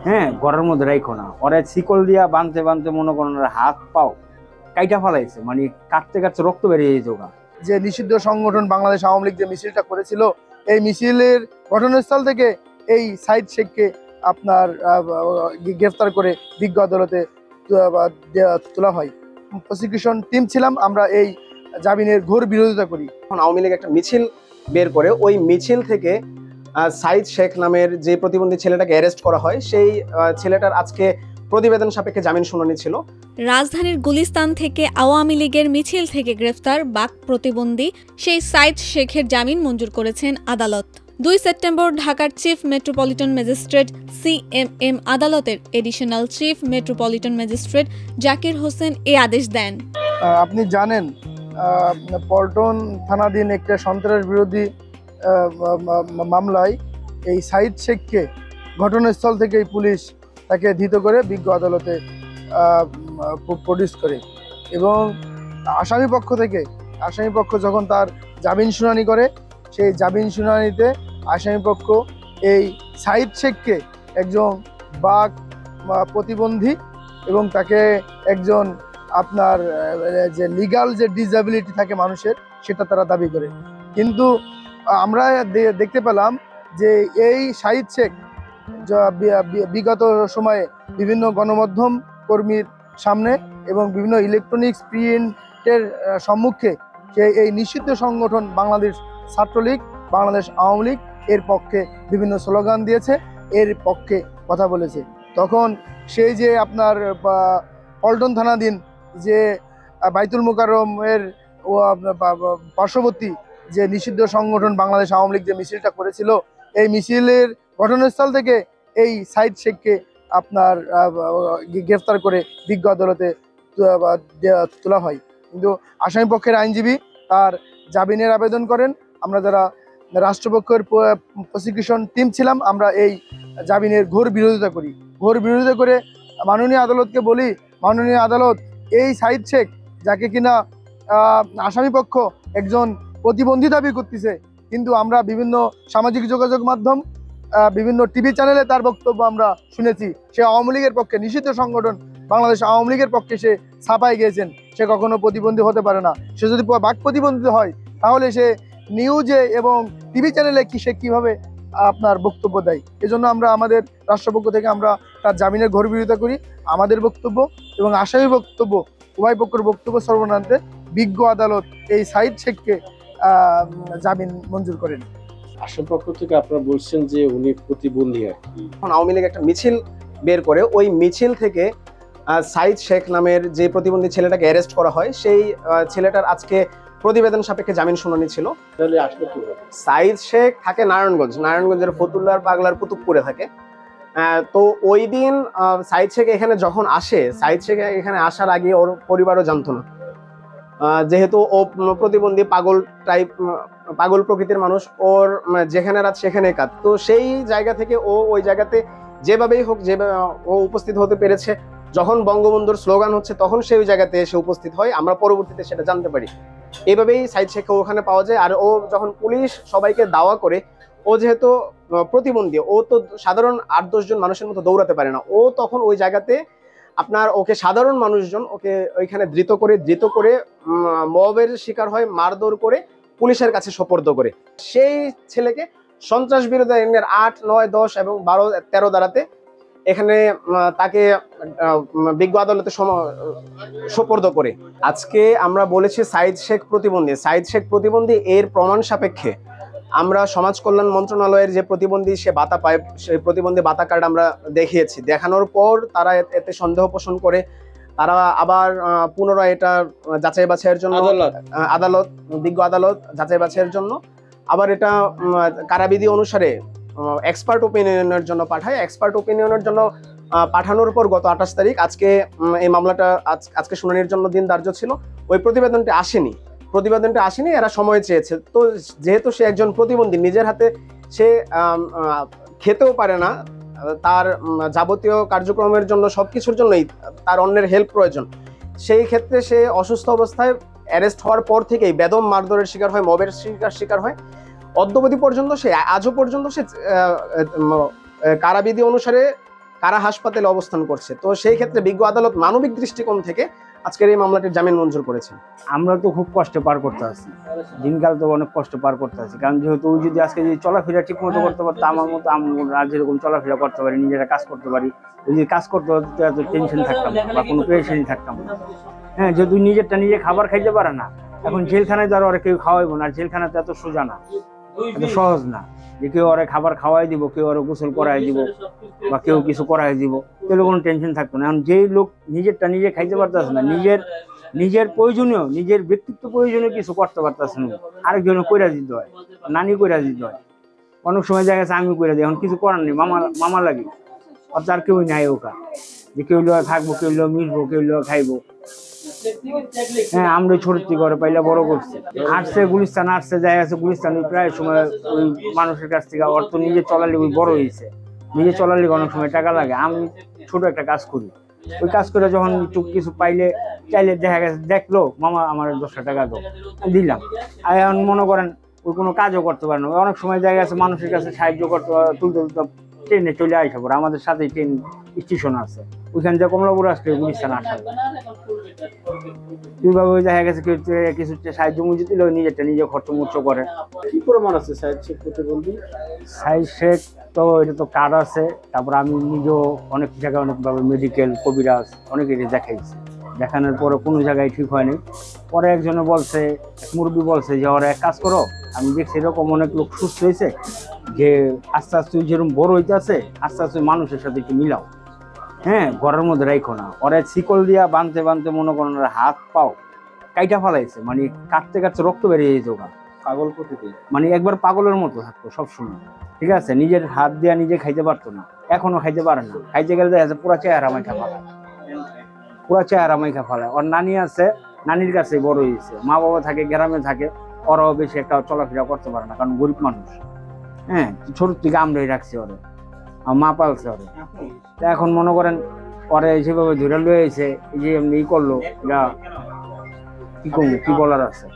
হ্যাঁ, ঘরের মধ্যে রাখো না, ওরা শিকল দিয়া বাঁধতে বাঁধতে মনে করেন হাত পাও কাইটা ফেলাইছে, মানে কাটতে কাটতে রক্ত বেরিয়ে যেত। যে নিষিদ্ধ সংগঠন বাংলাদেশ আওয়ামী লীগ যে মিছিলটা করেছিল, এই মিছিলের ঘটনাস্থল থেকে এই সাইদ শেখকে আপনার গ্রেফতার করে বিজ্ঞ আদালতে তোলা হয়। প্রসিকিউশন টিম ছিলাম আমরা, এই জামিনের ঘোর বিরোধিতা করি। এখন আওয়ামী লীগ একটা মিছিল বের করে, ওই মিছিল থেকে সাইদ শেখ নামের যে প্রতিবন্ধী ছেলেটাকে অ্যারেস্ট করা হয়, সেই ছেলেটার আজকে প্রতিবেদন সাপেক্ষে জামিন শুনানি ছিল। রাজধানীর গুলিস্তান থেকে আওয়ামী লীগের মিছিল থেকে গ্রেফতার বাক প্রতিবন্ধী সেই সাইদ শেখের জামিন মঞ্জুর করেছেন আদালত। 2 সেপ্টেম্বর ঢাকার চিফ মেট্রোপলিটন ম্যাজিস্ট্রেট CMM আদালতের additional chief metropolitan magistrate Zakir Hossain এই আদেশ দেন। আপনি জানেন, পল্টন থানাধীন একটা সন্ত্রাস বিরোধী মামলায় এই সাইদ শেখকে ঘটনাস্থল থেকেই পুলিশ তাকে ধৃত করে বিজ্ঞ আদালতে প্রডিউস করে, এবং আসামিপক্ষ যখন তার জামিন শুনানি করে, সেই জামিন শুনানিতে আসামিপক্ষ এই সাইদ শেখকে একজন বাক প্রতিবন্ধী এবং তাকে একজন আপনার যে লিগাল যে ডিসএবিলিটি থাকে মানুষের, সেটা তারা দাবি করে। কিন্তু আমরা দেখতে পেলাম যে এই সাইদ শেখ বিগত সময়ে বিভিন্ন গণমাধ্যম কর্মীর সামনে এবং বিভিন্ন ইলেকট্রনিক্স প্রিন্টের সম্মুখে সে এই নিষিদ্ধ সংগঠন বাংলাদেশ ছাত্রলীগ, বাংলাদেশ আওয়ামী লীগ এর পক্ষে বিভিন্ন স্লোগান দিয়েছে, এর পক্ষে কথা বলেছে। তখন সেই যে আপনার পল্টন থানাধীন যে বাইতুল মোকাররমের পার্শ্ববর্তী যে নিষিদ্ধ সংগঠন বাংলাদেশ আওয়ামী লীগ যে মিছিলটা করেছিল, এই মিছিলের ঘটনাস্থল থেকে এই সাইদ শেখকে আপনার গ্রেফতার করে বিজ্ঞ আদালতে তোলা হয়। কিন্তু আসামি পক্ষের আইনজীবী তার জামিনের আবেদন করেন। আমরা যারা রাষ্ট্রপক্ষের প্রসিকিউশন টিম ছিলাম আমরা এই জামিনের ঘোর বিরোধিতা করে মাননীয় আদালতকে বলি, মাননীয় আদালত, এই সাইদ শেখ যাকে কিনা আসামিপক্ষ একজন প্রতিবন্ধী দাবি করতেছে, কিন্তু আমরা বিভিন্ন সামাজিক যোগাযোগ মাধ্যম, বিভিন্ন টিভি চ্যানেলে তার বক্তব্য আমরা শুনেছি, সে আওয়ামী লীগের পক্ষে, নিষিদ্ধ সংগঠন বাংলাদেশ আওয়ামী লীগের পক্ষে সে ছাপায় গিয়েছেন। সে কখনো প্রতিবন্ধী হতে পারে না। সে যদি বাক প্রতিবন্ধী হয় তাহলে সে নিউজে এবং টিভি চ্যানেলে সে কিভাবে আপনার বক্তব্য দেয়? এজন্য আমরা আমাদের রাষ্ট্রপক্ষ থেকে আমরা তার জামিনের ঘোর বিরোধিতা করি। আমাদের বক্তব্য এবং আসামি বক্তব্য, উভয় পক্ষের বক্তব্য সর্বনান্তে বিজ্ঞ আদালত এই সাইদ শেখকে জামিন মঞ্জুর করেন। আসামি পক্ষ থেকে আপনারা বলছেন যে উনি প্রতিবন্ধী আর কি। এখন আওয়ামী লীগ একটা মিছিল বের করে, ওই মিছিল থেকে সাইদ শেখ নামের যে প্রতিবন্ধী ছেলেটাকে অ্যারেস্ট করা হয়, সেই ছেলেটার আজকে প্রতিবেদন সাপেক্ষে জামিন শুনানি ছিল। তাহলে আসলে কি হবে? সাইদ শেখ থাকে নারায়ণগঞ্জের ফতুল্লার পাগলার কুতুবপুরে থাকে। তো ওই দিন সাইদ শেখ এখানে যখন আসে, সাইদ শেখ এখানে আসার আগে ওর পরিবারও জানতো না, যেহেতু ও প্রতিবন্ধী পাগল প্রকৃতির মানুষ, ওর যেখানে রাত সেখানে কাজ। তো সেই জায়গা থেকে ওই জায়গাতে যেভাবেই হোক ও উপস্থিত হতে পেরেছে। যখন বঙ্গবন্ধুর স্লোগান হচ্ছে তখন সে ওই জায়গাতে এসে উপস্থিত হয়, আমরা পরবর্তীতে সেটা জানতে পারি। এইভাবেই সাইদ শেখকে ওখানে পাওয়া যায়। আর ও যখন পুলিশ সবাইকে দাওয়া করে, ও যেহেতু প্রতিবন্ধী, ও তো সাধারণ 8-10 জন মানুষের মতো দৌড়াতে পারে না, ও তখন ওই জায়গাতে ওকে সাধারণ মানুষজন ওকে ওইখানে ধৃত করে মবের শিকার হয়, মারধর করে পুলিশের কাছে সোপর্দ করে। সেই ছেলেকে সন্ত্রাস বিরোধী আইনের 8, 9, 10 এবং 12, 13 ধারাতে এখানে তাকে বিজ্ঞ আদালতে সোপর্দ করে। আজকে আমরা বলেছি সাইদ শেখ প্রতিবন্ধী, এর প্রমাণ সাপেক্ষে আমরা সমাজ কল্যাণ মন্ত্রণালয়ের যে প্রতিবন্ধী সে ভাতা পায়, সেই প্রতিবন্ধী ভাতা কার্ড আমরা দেখিয়েছি। দেখানোর পর তারা এতে সন্দেহ পোষণ করে, তারা আবার পুনরায় এটা যাচাই বাছাইয়ের জন্য আদালত, বিজ্ঞ আদালত যাচাই বাছাইয়ের জন্য আবার এটা কারাবিধি অনুসারে এক্সপার্ট ওপিনিয়নের জন্য পাঠায়। এক্সপার্ট ওপিনিয়নের জন্য পাঠানোর পর গত 28 তারিখ আজকে এই মামলাটা আজকে শুনানির জন্য দিন ধার্য ছিল। ওই প্রতিবেদনটা আসেনি, এরা সময় চেয়েছে। তো যেহেতু সে একজন প্রতিবন্ধী, নিজের হাতে সে খেতেও পারে না, তার যাবতীয় কার্যক্রমের জন্য সবকিছুর জন্যই তার অন্যের হেল্প প্রয়োজন। সেই ক্ষেত্রে সে অসুস্থ অবস্থায় অ্যারেস্ট হওয়ার পর থেকেই বেদম মারধরের শিকার হয়, মবের শিকার হয়। অদ্যবধি পর্যন্ত সে আজও পর্যন্ত সে কারাবিধি অনুসারে কারা হাসপাতালে অবস্থান করছে। তো সেই ক্ষেত্রে বিজ্ঞ আদালত মানবিক দৃষ্টিকোণ থেকে আজকের এই মামলাটির জামিন মঞ্জুর করেছেন। আমরা তো খুব কষ্টে পার করতে আছি, দিনকাল তো অনেক কষ্ট পার করতে আছি, কারণ যেহেতু ওই যদি আজকে যদি চলাফেরা ঠিক মতো করতে পারতো, আমার মতো আমরা যেরকম চলাফেরা করতে পারি, নিজেরা কাজ করতে পারি, ওই যে কাজ করতে হতো এত টেনশন থাকতাম না বা কোনো পেরেশানি থাকতাম না। হ্যাঁ, যেহেতু নিজেরটা নিজে খাবার খাইতে পারে না, এখন জেলখানায় তো আর ওরা কেউ খাওয়াইবো না, আর জেলখানাতে এত সোজা না, এত সহজ না যে কেউ ওরা খাবার খাওয়াই দিব, কেউ ওরা গোসল করাই দিব বা কেউ কিছু করাই দিব, তাহলে কোনো টেনশন থাকতো না। এখন যেই লোক নিজেরটা নিজে খাইতে পারতেছে না, নিজের প্রয়োজনীয়, নিজের ব্যক্তিত্ব প্রয়োজনীয় কিছু করতে পারতেছে না, আরেকজনে কইরা দিতে হয়, নানি কইরা দিতে হয়, অনেক সময় দেখা গেছে আমি কইরা দিই, এখন কিছু করার নেই, মামা লাগে, আর তার কেউই নাই ওকা যে কেউ লোক থাকবো, কেউ লোক মিশবো, কেউ লোক খাইবো। হ্যাঁ, আমরা ছোট থেকে করে পাইলে বড় করছি, আসছে গুলিস্তান, আসছে যায় আছে গুলিস্তান, প্রায় সময় ওই মানুষের কাছ থেকে অর্থ নিজে চলালে ওই বড় হয়েছে, নিজে চলালে অনেক সময় টাকা লাগে। আমি ছোট একটা কাজ করি, ওই কাজ করে যখন একটু কিছু পাইলে চাইলে দেখা গেছে দেখলো মামা আমার 10 টাকা দাও, দিলাম। আর এখন মনে করেন ওই কোনো কাজও করতে পারে না, অনেক সময় দেখা গেছে মানুষের কাছে সাহায্য করতে তুলতে ট্রেনে চলে আসা পরে, আমাদের সাথে ট্রেন স্টেশন আছে, ওইখান থেকে কমলাপুর আসলে গুলিস্তান আসা এইভাবে দেখা গেছে কিছু সাহায্য মুজি দিলে নিজেরটা নিজে খরচ মুর্চ করে। কি প্রমাণ আছে সাইদ শেখ প্রতিবন্ধী? সাইদ শেখ তো এটা তো কার্ড আছে, তারপর আমি নিজেও অনেক জায়গায় অনেকভাবে মেডিকেল, কবিরাজ অনেকের দেখাইছি, দেখানোর পরে কোনো জায়গায় ঠিক হয়নি। পরে একজনে বলছে, মুরব্বী বলছে যে ওরা এক কাজ করো, আমি দেখছি এরকম অনেক লোক সুস্থ হয়েছে, যে আস্তে আস্তে যেরকম বড় হইতে আছে আস্তে আস্তে মানুষের সাথে একটু মিলাও। হ্যাঁ, ঘরের মধ্যে রাখো না, ওরা শিকল দিয়া বাঁধতে বাঁধতে মনে করেন হাত পাও কাইটা ফেলাইছে, মানে কাটতে কাটতে রক্ত বেরিয়ে যেত, পাগল প্রকৃতি, মানে একবার পাগলের মতো থাকতো সবসময়। ঠিক আছে, নিজের হাত দিয়া নিজে খাইতে পারতো না, এখনো খাইতে পারে না, খাইতে গেলে দেখা যাচ্ছে পুরা চেহারা মাইখা ফেলায়, পুরা চেহারা মাইখা ফেলায়। ওর নানি আছে, নানির কাছে বড় হয়েছে, মা বাবা থাকে গ্রামে থাকে, ওরাও বেশি একটা চলাফেরা করতে পারে না, কারণ গরিব মানুষ। হ্যাঁ, ছোট থেকে আমরাই রাখছি ওরে, মা পালছে ওরে। এখন মনে করেন ওরে সেভাবে ধরে লয়েছে, যে এমনি ই করলো, এটা কি করবো, কি বলার আছে।